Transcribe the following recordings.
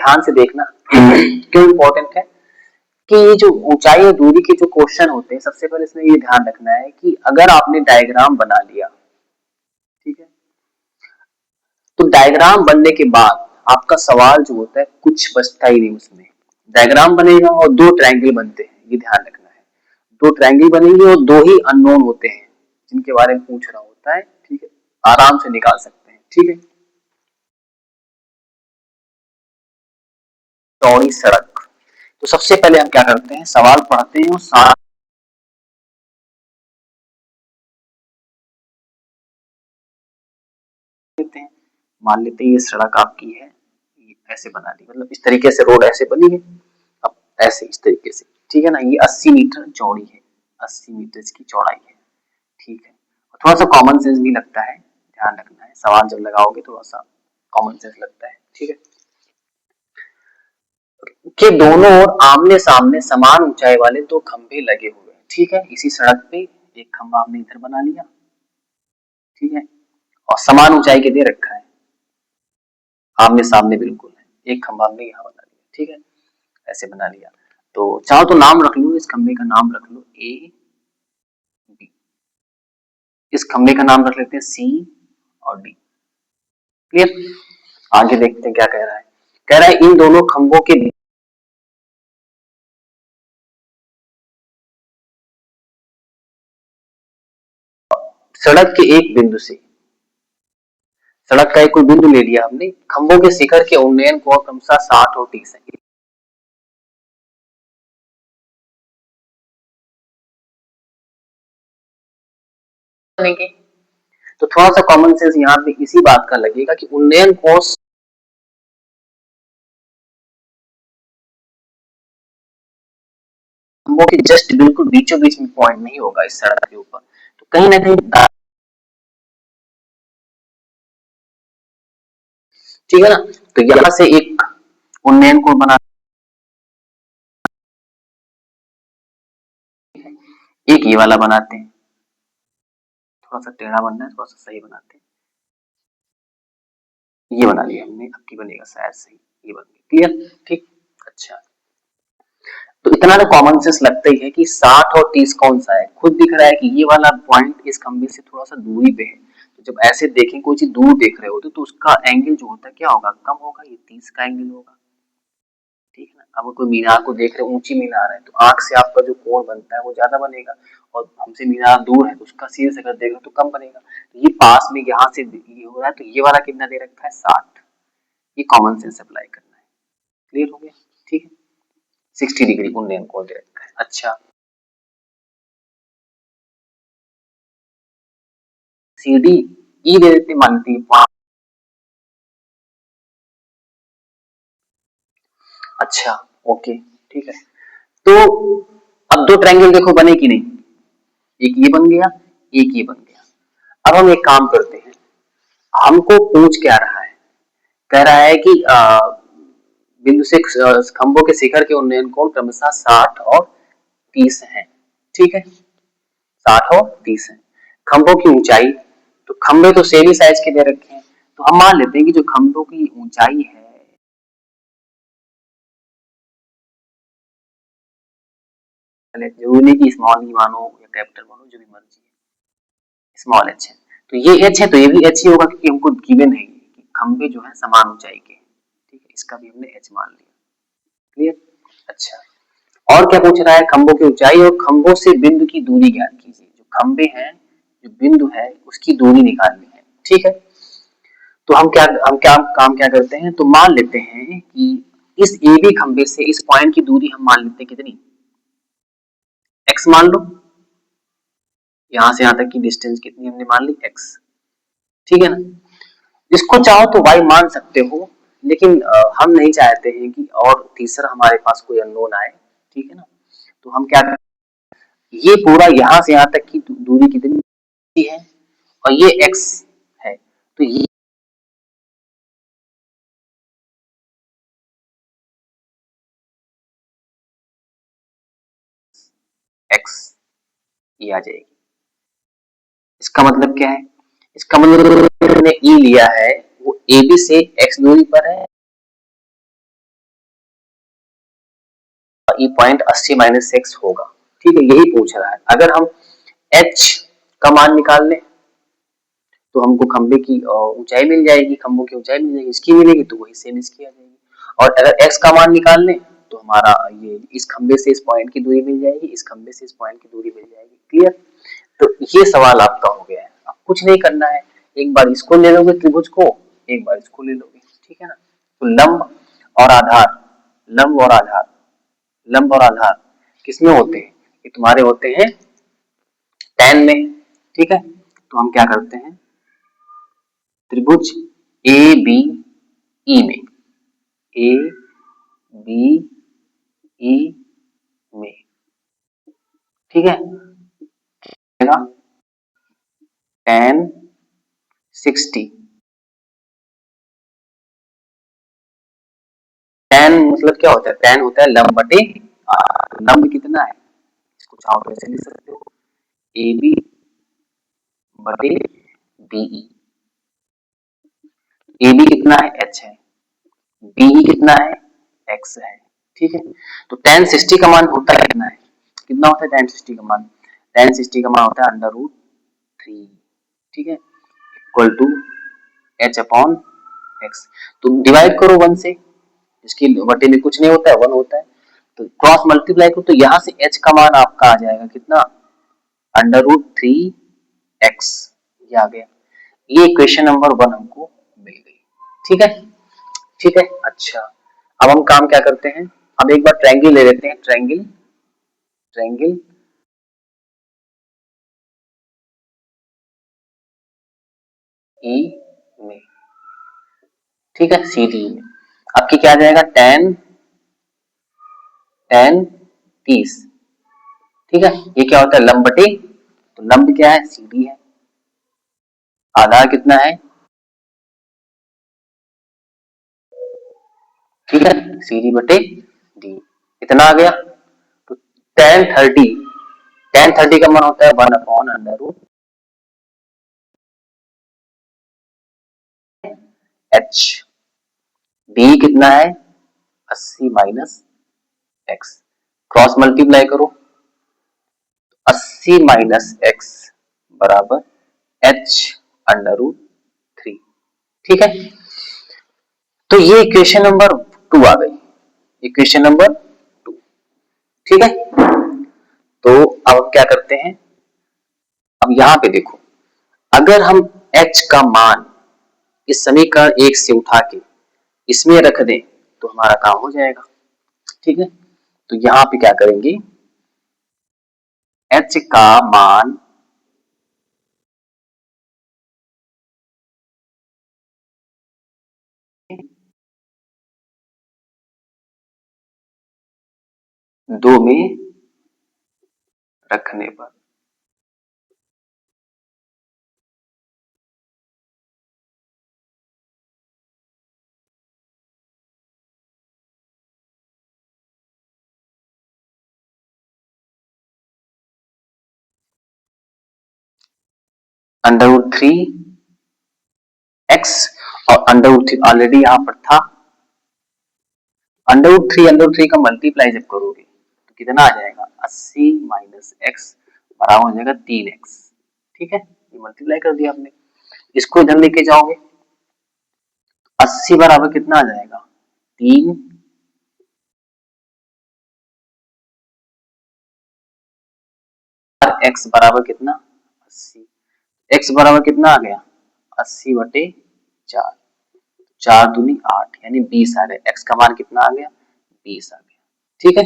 ध्यान से देखना क्यों इम्पोर्टेंट है कि ये जो ऊंचाई और दूरी के जो क्वेश्चन होते हैं, सबसे पहले इसमें ये ध्यान रखना है कि अगर आपने डायग्राम बना लिया, ठीक है, तो डायग्राम बनने के बाद आपका सवाल जो होता है कुछ बचता ही नहीं उसमें। डायग्राम बनेगा और दो ट्रायंगल बनते हैं, ये ध्यान रखना है। दो ट्रायंगल बनेंगे और दो ही अननोन होते हैं जिनके बारे में पूछ रहा होता है, ठीक है, आराम से निकाल सकते हैं, ठीक है। चौड़ी सड़क, तो सबसे पहले हम क्या करते हैं, सवाल पढ़ते हैं और सारा लेते हैं। मान लेते हैं ये सड़क आपकी है, ये ऐसे बना दी, मतलब इस तरीके से रोड ऐसे बनी है, अब ऐसे इस तरीके से, ठीक है ना, ये 80 मीटर चौड़ी है, 80 मीटर इसकी चौड़ाई है, ठीक है। थोड़ा सा कॉमन सेंस भी लगता है, ध्यान रखना है, सवाल जब लगाओगे थोड़ा सा कॉमन सेंस लगता है, ठीक है। के दोनों ओर आमने सामने समान ऊंचाई वाले दो खंभे लगे हुए हैं, ठीक है। इसी सड़क पे एक खंभा हमने इधर बना लिया, ठीक है, और समान ऊंचाई के दे रखा है, आमने सामने बिल्कुल है, एक खंभा हमने यहाँ बना लिया, ठीक है, ऐसे बना लिया। तो चाहो तो नाम रख लो, इस खंभे का नाम रख लो ए बी, इस खंभे का नाम रख लेते हैं सी और डी, क्लियर। आगे देखते हैं क्या कह रहा है, कह रहा है इन दोनों खंभों के सड़क के एक बिंदु से, सड़क का एक कोई बिंदु ले लिया हमने, खंभों के शिखर के उन्नयन कोण क्रमशः 60 और 30 है। तो थोड़ा सा कॉमन सेंस यहाँ पे इसी बात का लगेगा कि उन्नयन कोण खंभों के जस्ट बिल्कुल बीचों बीच में पॉइंट नहीं होगा इस सड़क के ऊपर, तो कहीं ना कहीं, ठीक है ना। तो यहां से एक उन्नयन कोण बना, एक ये वाला बनाते हैं, थोड़ा सा टेढ़ा बनना है, थोड़ा सा सही बनाते हैं, ये बना लिया हमने, अब की बनेगा शायद सही, ये बन गया, क्लियर, ठीक। अच्छा, तो इतना तो कॉमन सेंस लगता ही है कि 60 और 30 कौन सा है, खुद दिख रहा है कि ये वाला पॉइंट इस खंबे से थोड़ा सा दूरी पे है, तो जब ऐसे देखें कोई चीज दूर देख रहे होते तो उसका एंगल जो होता है क्या होगा, कम होगा, ये 30 का एंगल होगा, ठीक है ना। अब कोई मीनार को देख रहे, ऊंची मीनार है, तो आंख से आपका जो कोण बनता है वो ज्यादा बनेगा, और हमसे मीनार दूर है तो उसका सीधे से अगर देख रहे तो कम बनेगा। तो ये पास में यहाँ से ये हो रहा है, तो ये वाला कितना दे रखा है, 60, ये कॉमन सेंस अप्लाई करना है, क्लियर हो गया, ठीक है। 60 डिग्री उन्नयन कोण दे रखा है। अच्छा, सी डी ई दे देते, मानती है। अच्छा, ओके, ठीक है। तो अब दो ट्रायंगल देखो बने कि नहीं, एक ये बन गया, एक ये बन गया। अब हम एक काम करते हैं, हमको पूछ क्या रहा है, कह रहा है कि बिंदु से खंभों के शिखर के उन्नयन कोण क्रमशः 60 और 30 है, ठीक है, 60 और 30 है। खंभों की ऊंचाई, तो खंभे तो सेम ही साइज के दे रखे हैं, तो हम मान लेते हैं कि जो खंभों की ऊंचाई है, जरूरी नहीं कि स्मॉल ही मानो या कैपिटल मानो, जो भी मर्जी है, स्मॉल एच है, तो ये एच है तो ये भी एच ही होगा, क्योंकि हमको गिवन है कि खंभे जो है समान ऊंचाई के, ठीक है, इसका भी हमने एच मान लिया, क्लियर। अच्छा, और क्या पूछ रहा है, खंभों की ऊंचाई और खंभों से बिंदु की दूरी ज्ञात कीजिए, जो खंभे हैं, जो बिंदु है उसकी दूरी निकालनी है, ठीक है। तो हम क्या काम क्या करते हैं, तो मान लेते हैं कि इस ए बी खंभे से इस पॉइंट की दूरी हम मान लेते हैं कितनी, एक्स मान लो, यहां से यहां तक की डिस्टेंस कितनी हमने मान ली, एक्स, ठीक है ना। इसको चाहो तो वाई मान सकते हो, लेकिन हम नहीं चाहते हैं कि और तीसरा हमारे पास कोई अननोन आए, ठीक है ना। तो हम क्या करें, ये पूरा यहां से यहां तक की दूरी कितनी है, और ये एक्स है, तो ये एक्स ये आ जाएगी। इसका मतलब क्या है, इसका मतलब मैंने ई लिया है वो ए बी से एक्स दूरी पर है, ई पॉइंट 80 माइनस एक्स होगा। ठीक है, यही पूछ रहा है। अगर हम एच का मान निकाल लें तो हमको खंबे की ऊंचाई मिल जाएगी, खंभों की ऊंचाई मिल जाएगी, इसकी मिलेगी तो वही सेम इसकी आ जाएगी। और अगर एक्स का मान निकाल लें तो हमारा ये इस खंबे से इस पॉइंट की दूरी मिल जाएगी, इस खंबे से इस पॉइंट की दूरी मिल जाएगी। क्लियर? तो ये सवाल आपका हो गया है। अब कुछ नहीं करना है, एक बार इसको ले लोगे त्रिभुज को, एक बार इसको ले लोगे। ठीक है ना? तो लंब और आधार, लंब और आधार, लंब और आधार किसमें होते हैं? ये तुम्हारे होते हैं tan में। ठीक है, तो हम क्या करते हैं, त्रिभुज ए बी ई में, ए बी ई में, ठीक है, tan 60। tan मतलब क्या होता है? tan होता है लंब बटे आधार। लंब कितना है, इसको चाहो तो ऐसे लिख सकते हो, ए बी बटे बीई। ए बी कितना है? एच है। बीई कितना है? एक्स है। ठीक है, तो tan 60 का मान होता है कितना है? कितना होता है tan 60 का मान? tan 60 का मान होता है अंडर रूट 3। ठीक है, equal to H upon X. तो डिवाइड करो 1 से, इसकी बटे में कुछ नहीं होता है, 1 होता है। तो क्रॉस मल्टीप्लाई करो तो यहां से h का मान आपका आ जाएगा कितना? Under root 3 X. ये आ गया। ये इक्वेशन नंबर 1 हमको मिल गई। ठीक है, ठीक है। अच्छा, अब हम काम क्या करते हैं, अब एक बार ट्रायंगल ले लेते हैं। ट्रायंगल, ट्रायंगल ई में, ठीक है, सी डी में आपकी क्या आ जाएगा? tan, tan 30। ठीक है, ये क्या होता है? लंब बटे, तो लंब क्या है? सी डी है। आधार कितना है? ठीक है, सी डी बटे डी, इतना आ गया। तो tan 30, tan 30 का मान होता है 1 upon under root H. D कितना है? 80 माइनस एक्स। क्रॉस मल्टीप्लाई करो, 80 माइनस एक्स बराबर एच अंडर रूट 3। ठीक है, तो ये इक्वेशन नंबर 2 आ गई, इक्वेशन नंबर 2। ठीक है, तो अब हम क्या करते हैं, अब यहां पे देखो, अगर हम h का मान इस समीकरण 1 से उठा के इसमें रख दें तो हमारा काम हो जाएगा। ठीक है, तो यहां पे क्या करेंगे, h का मान दो में रखने पर अंडर रूट 3 एक्स, और अंडर रूट 3 ऑलरेडी यहां पर था। अंडर रूट 3 का मल्टीप्लाई जब करोगे तो कितना आ जाएगा? 80 माइनस एक्स बराबर हो जाएगा 3x। ठीक है, ये मल्टीप्लाई कर दिया आपने, इसको इधर लेके जाओगे, 80 बराबर कितना आ जाएगा? 3 x बराबर कितना? 80। x बराबर कितना आ गया? 80 बटे 4, 4 दूनी 8 यानी 20 आ गया। x का मान कितना आ गया? 20 आ गया। ठीक है,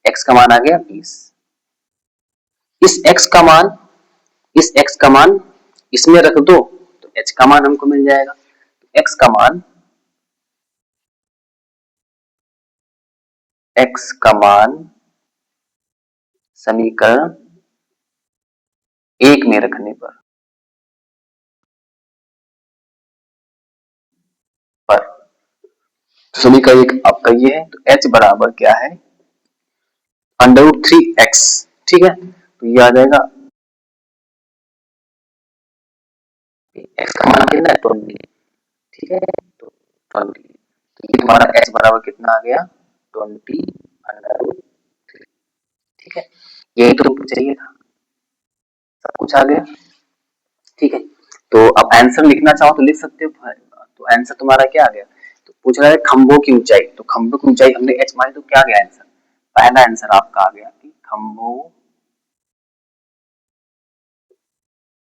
x का मान आ गया 20। इस x का मान, इस x का मान इसमें रख दो तो h का मान हमको मिल जाएगा। x का मान, x का मान समीकरण 1 में रखने पर समीकरण 1 आपका ये है, तो h बराबर क्या है? Under root 3x। ठीक है, तो ये आ जाएगा, x का मान कितना है? 20। ठीक है, तो 20, तो ये तुम्हारा h बराबर कितना आ गया? 20 अंडर रूट, ठीक है, यही तो चाहिए था, सब कुछ आ गया, ठीक है। तो अब आंसर लिखना चाहो तो लिख सकते हो, तो आंसर तुम्हारा क्या आ गया, तो पूछ रहा है खंभों की ऊंचाई, तो खंभों की ऊंचाई हमने h मानी तो क्या आ गया आंसर, पहला आंसर आपका आ गया कि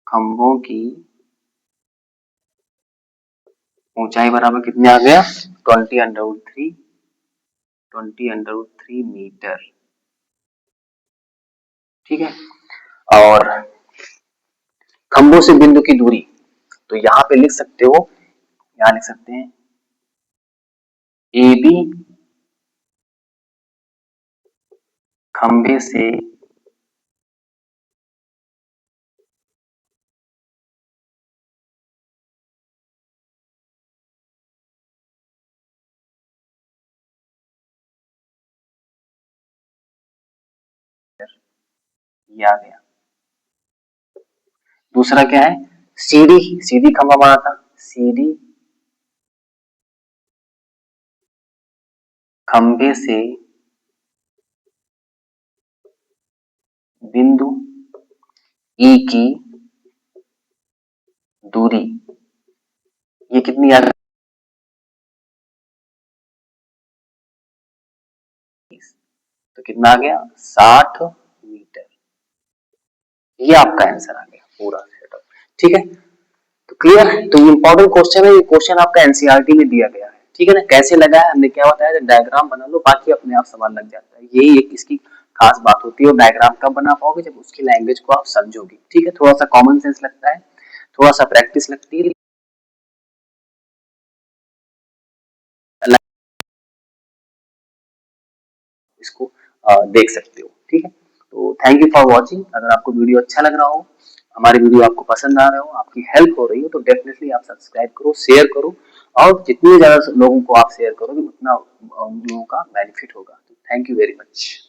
खंभों की ऊंचाई बराबर कितने आ गया, 20 मीटर, ठीक है। और खंभों से बिंदु की दूरी, तो यहाँ पे लिख सकते हो, यहाँ लिख सकते हैं ए बी खंभे से ये आ गया। दूसरा क्या है, सीडी, सीडी खंभा बना था, सीडी खंभे से बिंदु ई की दूरी, ये कितनी आ गई, तो कितना आ गया 60 मीटर, ये आपका आंसर आ गया पूरा सेटअप, ठीक है। तो क्लियर है, तो इंपॉर्टेंट क्वेश्चन है, ये क्वेश्चन आपका एनसीईआरटी में दिया गया है, ठीक है ना। कैसे लगा है, हमने क्या बताया, डायग्राम बना लो, बाकी अपने आप सवाल लग जाता है, यही एक इसकी खास बात होती है। और डायग्राम कब बना पाओगे, जब उसकी लैंग्वेज को आप समझोगे, ठीक है। थोड़ा सा कॉमन सेंस लगता है, थोड़ा सा प्रैक्टिस लगती है, इसको देख सकते हो, ठीक है। तो थैंक यू फॉर वॉचिंग, अगर आपको वीडियो अच्छा लग रहा हो, हमारी वीडियो आपको पसंद आ रहा हो, आपकी हेल्प हो रही हो, तो डेफिनेटली आप सब्सक्राइब करो, शेयर करो, और जितने ज्यादा लोगों को आप शेयर करोगे उतना उन लोगों का बेनिफिट होगा। Thank you very much.